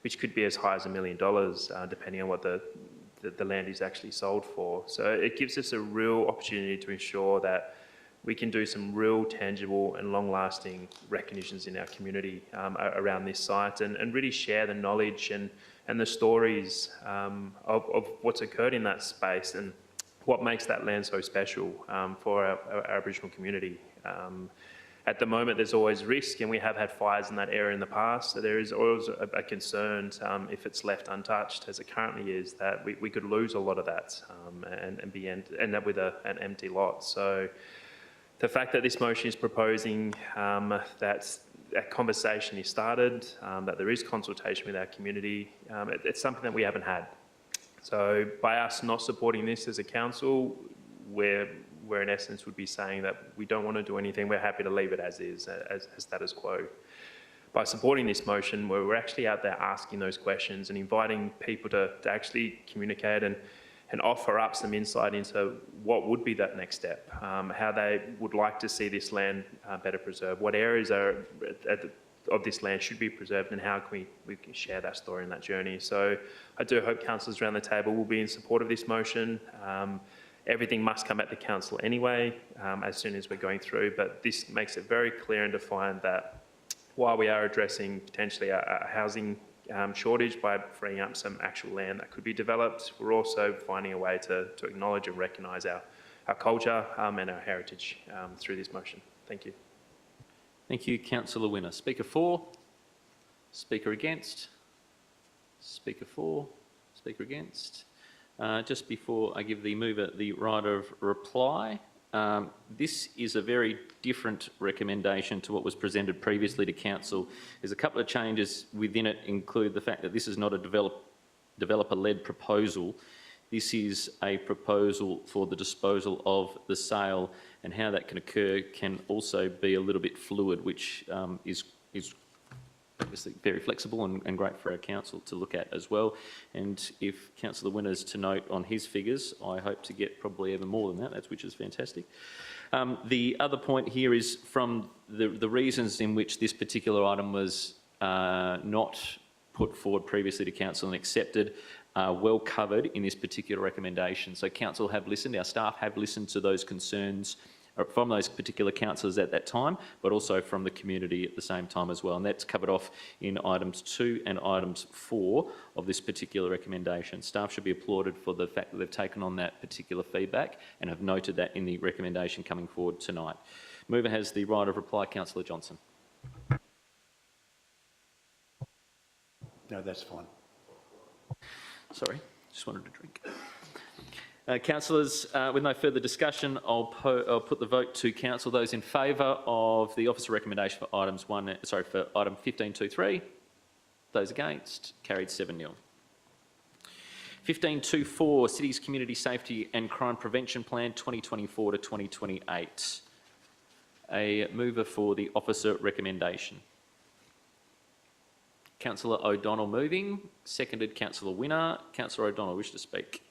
which could be as high as $1 million, depending on what the land is actually sold for. So it gives us a real opportunity to ensure that we can do some real tangible and long-lasting recognitions in our community around this site, and really share the knowledge and the stories of what's occurred in that space and what makes that land so special for our Aboriginal community. At the moment, there's always risk, and we have had fires in that area in the past, so there is always a concern if it's left untouched, as it currently is, that we could lose a lot of that and end up with an empty lot. So the fact that this motion is proposing that a conversation is started, that there is consultation with our community, it's something that we haven't had. So by us not supporting this as a council, we're in essence would be saying that we don't want to do anything, we're happy to leave it as is, as status quo. By supporting this motion, we're actually out there asking those questions and inviting people to actually communicate and offer up some insight into what would be that next step, how they would like to see this land better preserved, what areas of this land should be preserved, and how can we can share that story and that journey. So I do hope councillors around the table will be in support of this motion. Everything must come at the council anyway, as soon as we're going through, but this makes it very clear and defined that while we are addressing potentially a housing shortage by freeing up some actual land that could be developed, we're also finding a way to acknowledge and recognise our culture and our heritage through this motion. Thank you. Thank you, Councillor Winner. Speaker for? Speaker against? Speaker for? Speaker against? Just before I give the mover the right of reply, this is a very different recommendation to what was presented previously to council. There's a couple of changes within it, include the fact that this is not a developer-led proposal. This is a proposal for the disposal of the sale, and how that can occur can also be a little bit fluid, which is obviously very flexible and great for our council to look at as well. And if Councillor Winner's to note on his figures, I hope to get probably even more than that, which is fantastic. The other point here is from the reasons in which this particular item was not put forward previously to council and accepted are well covered in this particular recommendation. So council have listened, our staff have listened to those concerns from those particular councillors at that time, but also from the community at the same time as well. And that's covered off in items 2 and items 4 of this particular recommendation. Staff should be applauded for the fact that they've taken on that particular feedback and have noted that in the recommendation coming forward tonight. Mover has the right of reply, Councillor Johnson. No, that's fine. Sorry, just wanted to drink. Councillors, with no further discussion, I'll put the vote to council. Those in favour of the officer recommendation for item 15.2.3. Those against, carried 7-0. 15.2.4, City's Community Safety and Crime Prevention Plan 2024 to 2028. A mover for the officer recommendation. Councillor O'Donnell moving, seconded Councillor Winner. Councillor O'Donnell wish to speak.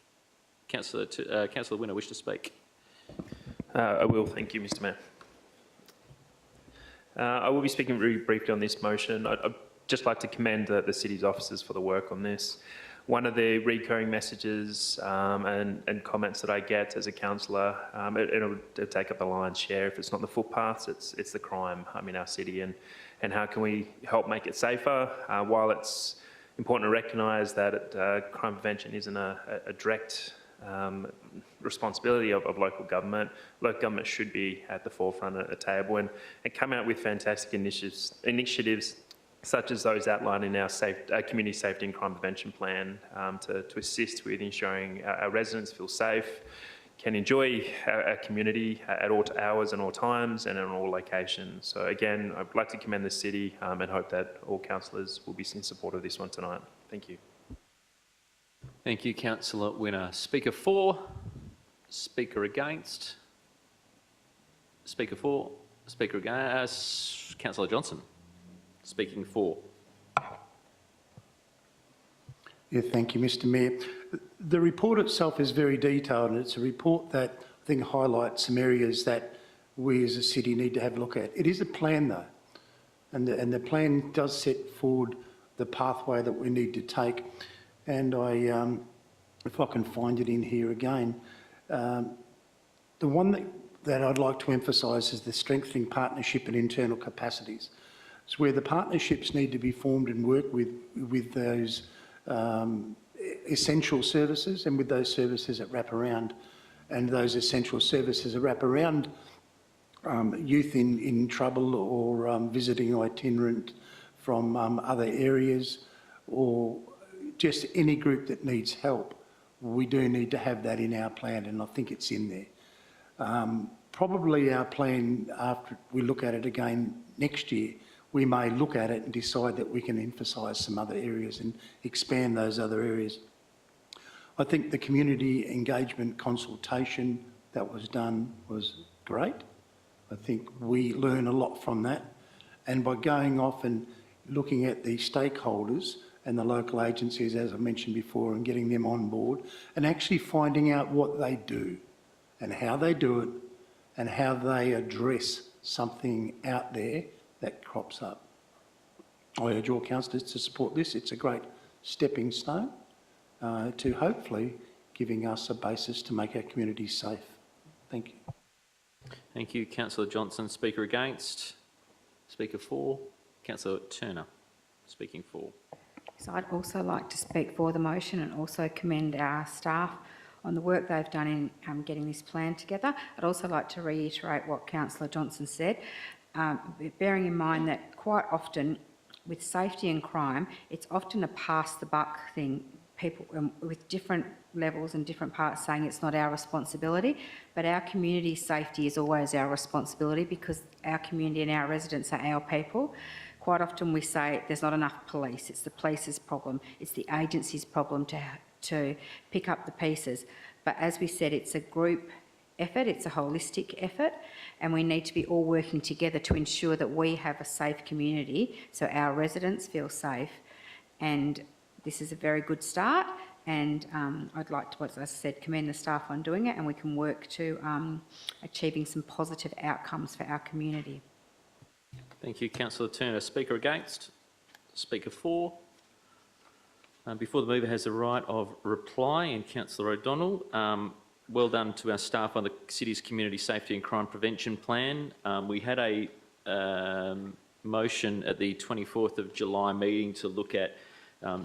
Councillor Winner wish to speak. I will, thank you, Mr Mayor. I will be speaking very briefly on this motion. I'd just like to commend the City's officers for the work on this. One of the recurring messages and comments that I get as a councillor, it'll take up the lion's share. If it's not the footpaths, it's the crime in our city, and how can we help make it safer? While it's important to recognise that crime prevention isn't a direct responsibility of local government should be at the forefront at the table and come out with fantastic initiatives such as those outlined in our Community Safety and Crime Prevention Plan to assist with ensuring our residents feel safe, can enjoy our community at all hours and all times and in all locations. So again, I'd like to commend the City and hope that all councillors will be in support of this one tonight. Thank you. Thank you, Councillor Winner. Speaker for? Speaker against? Speaker for. Speaker against. Councillor Johnson. Speaking for. Yeah, thank you, Mr Mayor. The report itself is very detailed, and it's a report that I think highlights some areas that we as a city need to have a look at. It is a plan though, and the plan does set forward the pathway that we need to take. And if I can find it in here again, the one that I'd like to emphasise is the strengthening partnership and internal capacities. It's where the partnerships need to be formed and work with those essential services and with those services that wrap around, and those essential services that wrap around youth in trouble or visiting itinerant from other areas, or just any group that needs help. We do need to have that in our plan, and I think it's in there. Probably our plan, after we look at it again next year, we may look at it and decide that we can emphasise some other areas and expand those other areas. I think the community engagement consultation that was done was great. I think we learn a lot from that. And by going off and looking at the stakeholders and the local agencies, as I mentioned before, and getting them on board and actually finding out what they do and how they do it and how they address something out there that crops up. I urge all councillors to support this. It's a great stepping stone to hopefully giving us a basis to make our communities safe. Thank you. Thank you, Councillor Johnson. Speaker against. Speaker for. Councillor Turner. Speaking for. So I'd also like to speak for the motion and also commend our staff on the work they've done in getting this plan together. I'd also like to reiterate what Councillor Johnson said, bearing in mind that quite often with safety and crime, it's often a pass the buck thing. People with different levels and different parts saying it's not our responsibility, but our community safety is always our responsibility because our community and our residents are our people. Quite often we say there's not enough police, it's the police's problem, it's the agency's problem to pick up the pieces. But as we said, it's a group effort, it's a holistic effort, and we need to be all working together to ensure that we have a safe community so our residents feel safe. And this is a very good start, and I'd like to, as I said, commend the staff on doing it, and we can work to achieving some positive outcomes for our community. Thank you, Councillor Turner. Speaker against. Speaker for. Before the mover has the right of reply, and Councillor O'Donnell, well done to our staff on the city's community safety and crime prevention plan. We had a motion at the 24th of July meeting to look at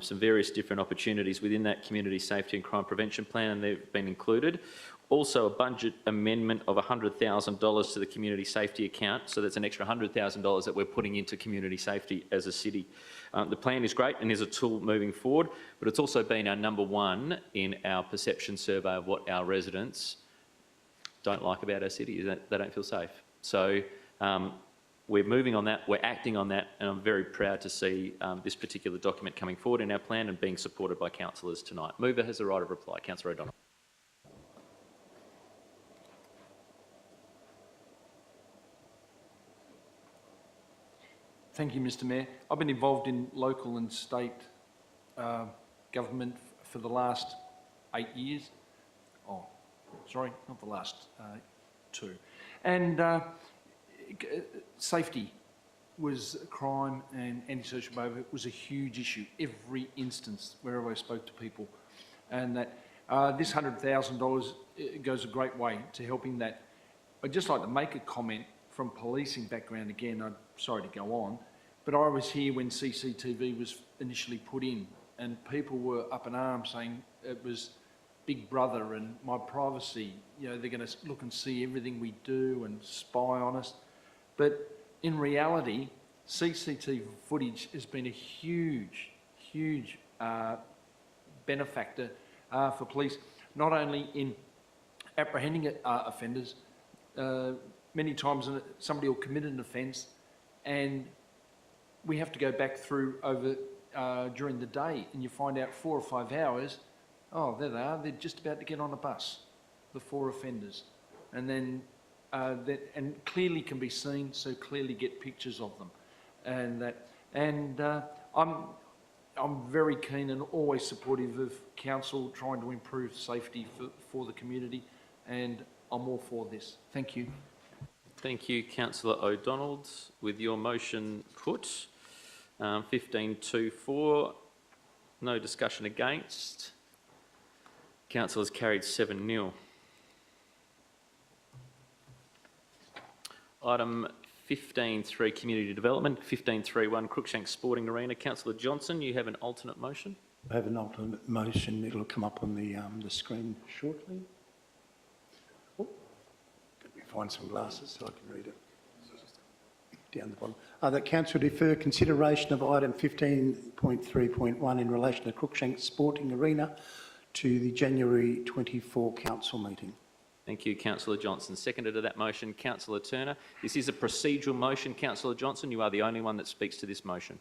some various different opportunities within that community safety and crime prevention plan, and they've been included. Also a budget amendment of $100,000 to the community safety account, so that's an extra $100,000 that we're putting into community safety as a city. The plan is great and is a tool moving forward, but it's also been our number one in our perception survey of what our residents don't like about our city, is that they don't feel safe. So we're moving on that, we're acting on that, and I'm very proud to see this particular document coming forward in our plan and being supported by councillors tonight. Mover has the right of reply. Councillor O'Donnell. Thank you, Mr Mayor. I've been involved in local and state government for the last 8 years. Oh, sorry, not the last 2. And safety was crime and antisocial behaviour was a huge issue every instance wherever I spoke to people, and that this $100,000 goes a great way to helping that. I'd just like to make a comment from policing background again. I'm sorry to go on, but I was here when CCTV was initially put in, and people were up in arms saying it was Big Brother and my privacy. You know, they're going to look and see everything we do and spy on us. But in reality, CCTV footage has been a huge, huge benefactor for police, not only in apprehending offenders. Many times somebody will commit an offence and we have to go back through over during the day, and you find out 4 or 5 hours, oh, there they are, they're just about to get on a bus, the 4 offenders. And then and clearly can be seen, so clearly get pictures of them. I'm very keen and always supportive of council trying to improve safety for the community, and I'm all for this. Thank you. Thank you, Councillor O'Donnell. With your motion put, 15-2-4, no discussion against. Council has carried 7-0. Item 15-3, Community Development. 15-3-1, Crookshank Sporting Arena. Councillor Johnson, you have an alternate motion. I have an alternate motion. It'll come up on the screen shortly. Oh, let me find some glasses so I can read it. Down the bottom. That council defer consideration of item 15.3.1 in relation to Crookshank Sporting Arena to the January 24 council meeting. Thank you, Councillor Johnson. Seconded to that motion, Councillor Turner. This is a procedural motion. Councillor Johnson, you are the only one that speaks to this motion.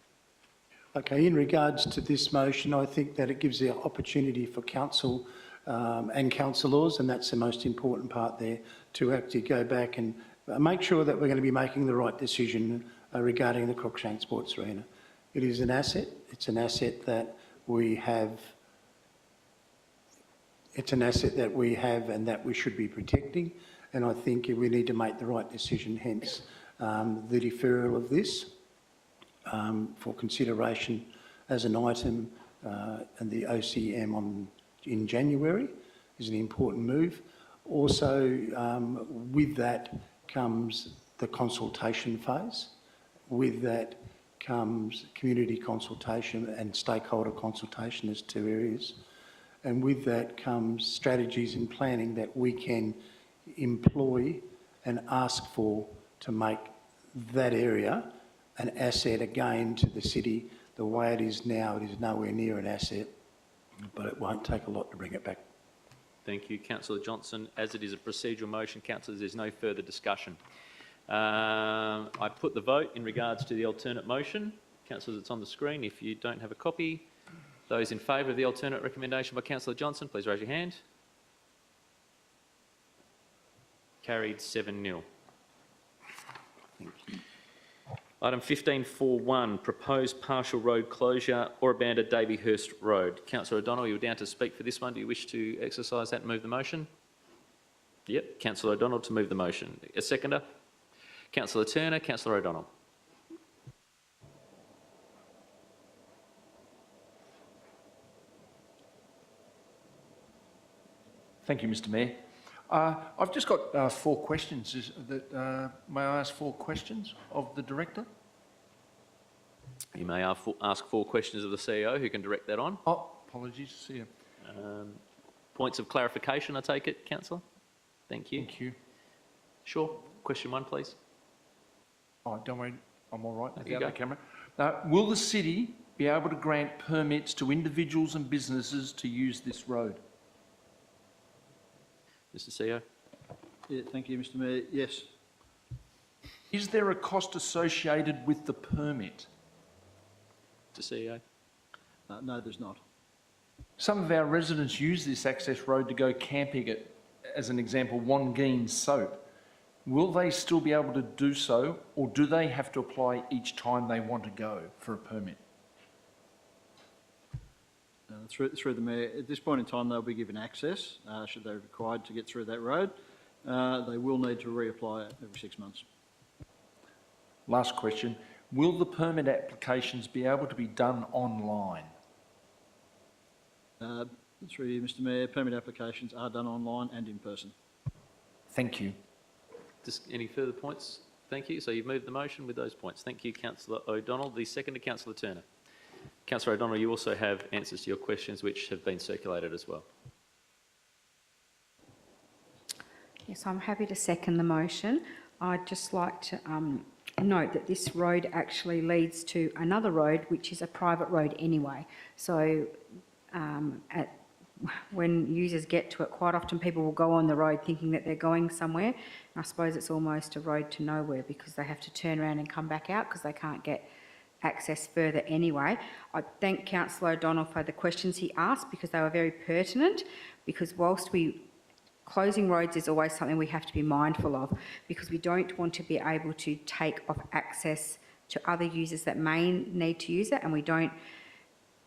Okay, in regards to this motion, I think that it gives the opportunity for council and councillors, and that's the most important part there, to actually go back and make sure that we're going to be making the right decision regarding the Crookshank Sports Arena. It is an asset. It's an asset that we have. It's an asset that we have and that we should be protecting, and I think we need to make the right decision, hence the deferral of this for consideration as an item and the OCM in January is an important move. Also, with that comes the consultation phase. With that comes community consultation and stakeholder consultation as two areas. And with that comes strategies and planning that we can employ and ask for to make that area an asset again to the city. The way it is now, it is nowhere near an asset, but it won't take a lot to bring it back. Thank you, Councillor Johnson. As it is a procedural motion, councillors, there's no further discussion. I put the vote in regards to the alternate motion. Councillors, it's on the screen. If you don't have a copy, those in favour of the alternate recommendation by Councillor Johnson, please raise your hand. Carried 7-0. Thank you. Item 15.4.1, proposed partial road closure, Orabanda Davyhurst Road. Councillor O'Donnell, you're down to speak for this one. Do you wish to exercise that and move the motion? Yep. Councillor O'Donnell to move the motion. A seconder? Councillor Turner, Councillor O'Donnell. Thank you, Mr. Mayor. I've just got 4 questions. May I ask 4 questions of the Director? You may ask 4 questions of the CEO, who can direct that on. Oh, apologies, CEO. Points of clarification, I take it, Councillor? Thank you. Thank you. Sure. Question 1, please. Oh, don't worry, I'm all right You without go. the camera. Will the city be able to grant permits to individuals and businesses to use this road? Mr CEO. Yeah, thank you, Mr. Mayor. Yes. Is there a cost associated with the permit? Mr CEO. No, there's not. Some of our residents use this access road to go camping at, as an example, Wongeen Soap. Will they still be able to do so, or do they have to apply each time they want to go for a permit? Through the Mayor, at this point in time, they'll be given access, should they be required to get through that road. They will need to reapply every 6 months. Last question. Will the permit applications be able to be done online? Through you, Mr. Mayor, permit applications are done online and in person. Thank you. Just any further points? Thank you. So you've moved the motion with those points. Thank you, Councillor O'Donnell. The second to Councillor Turner. Councillor O'Donnell, you also have answers to your questions which have been circulated as well. Yes, I'm happy to second the motion. I'd just like to note that this road actually leads to another road, which is a private road anyway. So when users get to it, quite often people will go on the road thinking that they're going somewhere. And I suppose it's almost a road to nowhere because they have to turn around and come back out because they can't get access further anyway. I thank Councillor O'Donnell for the questions he asked because they were very pertinent, because whilst we closing roads is always something we have to be mindful of, because we don't want to be able to take off access to other users that may need to use it, and we don't,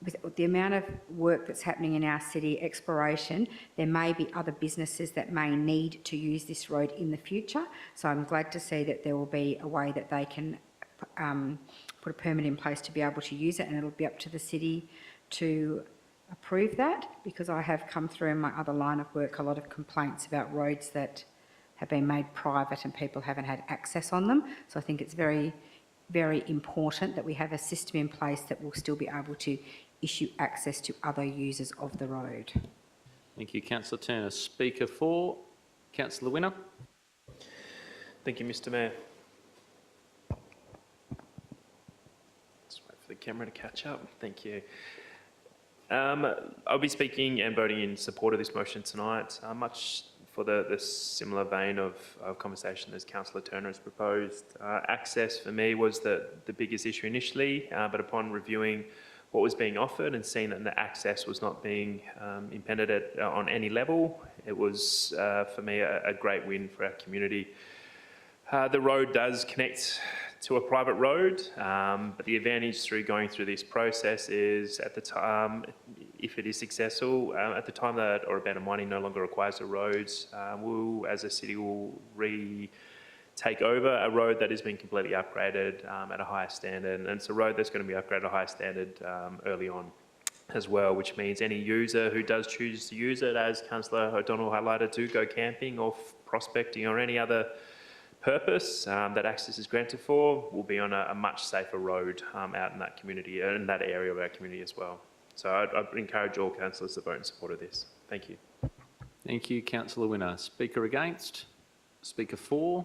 with the amount of work that's happening in our city, exploration, there may be other businesses that may need to use this road in the future. So I'm glad to see that there will be a way that they can put a permit in place to be able to use it, and it'll be up to the city to approve that, because I have come through in my other line of work a lot of complaints about roads that have been made private and people haven't had access on them. So I think it's very, very important that we have a system in place that will still be able to issue access to other users of the road. Thank you, Councillor Turner. Speaker 4, Councillor Winner. Thank you, Mr. Mayor. Just wait for the camera to catch up. Thank you. I'll be speaking and voting in support of this motion tonight, much for the similar vein of conversation as Councillor Turner has proposed. Access for me was the biggest issue initially, but upon reviewing what was being offered and seeing that the access was not being impeded on any level, it was for me a great win for our community. The road does connect to a private road, but the advantage through going through this process is at the time, if it is successful, at the time that or abandoned mining no longer requires the roads, we'll, as a city, will take over a road that has been completely upgraded at a higher standard, and it's a road that's going to be upgraded at a higher standard early on as well, which means any user who does choose to use it, as Councillor O'Donnell highlighted, to go camping or prospecting or any other purpose that access is granted for, will be on a much safer road out in that community, in that area of our community as well. So I'd encourage all councillors to vote in support of this. Thank you. Thank you, Councillor Winner. Speaker against? Speaker 4?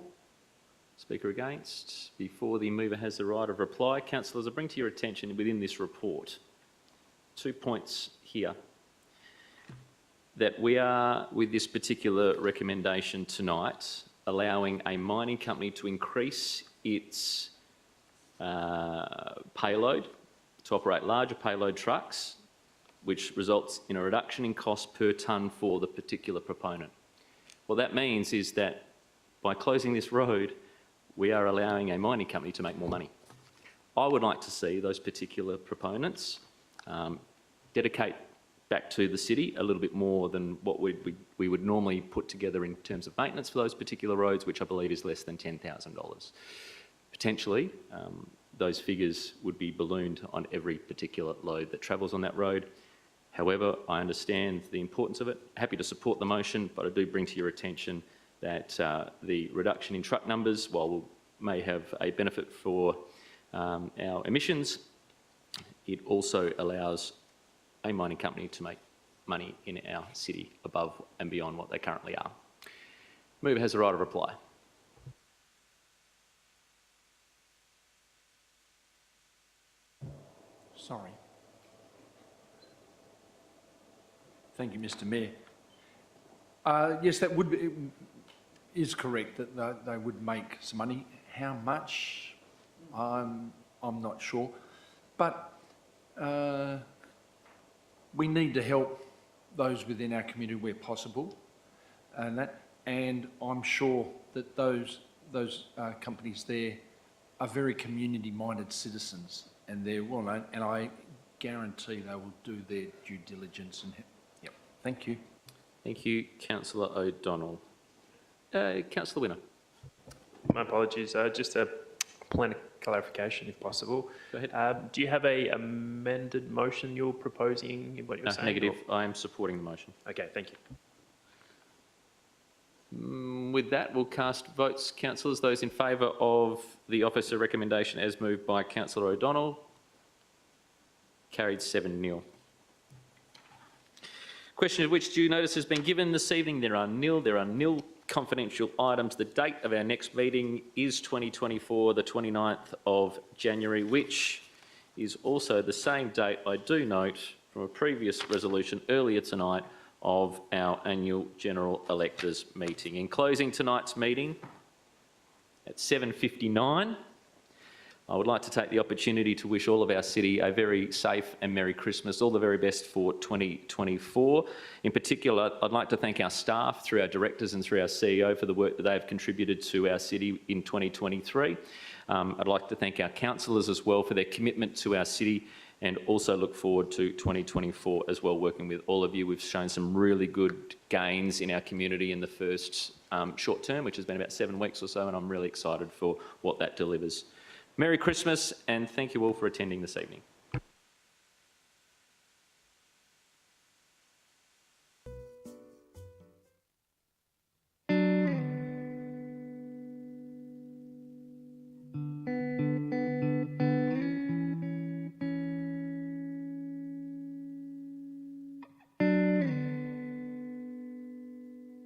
Speaker against? Before the mover has the right of reply, councillors, I bring to your attention within this report 2 points here. That we are, with this particular recommendation tonight, allowing a mining company to increase its payload, to operate larger payload trucks, which results in a reduction in cost per tonne for the particular proponent. What that means is that by closing this road, we are allowing a mining company to make more money. I would like to see those particular proponents dedicate back to the city a little bit more than what we would normally put together in terms of maintenance for those particular roads, which I believe is less than $10,000. Potentially, those figures would be ballooned on every particular load that travels on that road. However, I understand the importance of it. Happy to support the motion, but I do bring to your attention that the reduction in truck numbers, while we may have a benefit for our emissions, it also allows a mining company to make money in our city above and beyond what they currently are. Mover has the right of reply. Sorry. Thank you, Mr. Mayor. Yes, that would be, is correct that they would make some money. How much? I'm not sure, but we need to help those within our community where possible, and I'm sure that those companies there are very community-minded citizens, and they're well known, and I guarantee they will do their due diligence. And yep, thank you. Thank you, Councillor O'Donnell. Councillor Winner. My apologies. Just a point of clarification, if possible. Go ahead. Do you have a amended motion you're proposing in what you're saying? Negative. I am supporting the motion. Okay, thank you. With that, we'll cast votes. Councillors, those in favour of the officer recommendation as moved by Councillor O'Donnell, carried 7-0. Question of which due notice has been given this evening. There are nil confidential items. The date of our next meeting is 2024, the 29th of January, which is also the same date, I do note, from a previous resolution earlier tonight of our annual general electors meeting. In closing tonight's meeting at 7:59, I would like to take the opportunity to wish all of our city a very safe and Merry Christmas, all the very best for 2024. In particular, I'd like to thank our staff, through our directors and through our CEO, for the work that they have contributed to our city in 2023. I'd like to thank our councillors as well for their commitment to our city, and also look forward to 2024 as well, working with all of you. We've shown some really good gains in our community in the first short term, which has been about 7 weeks or so, and I'm really excited for what that delivers. Merry Christmas, and thank you all for attending this evening.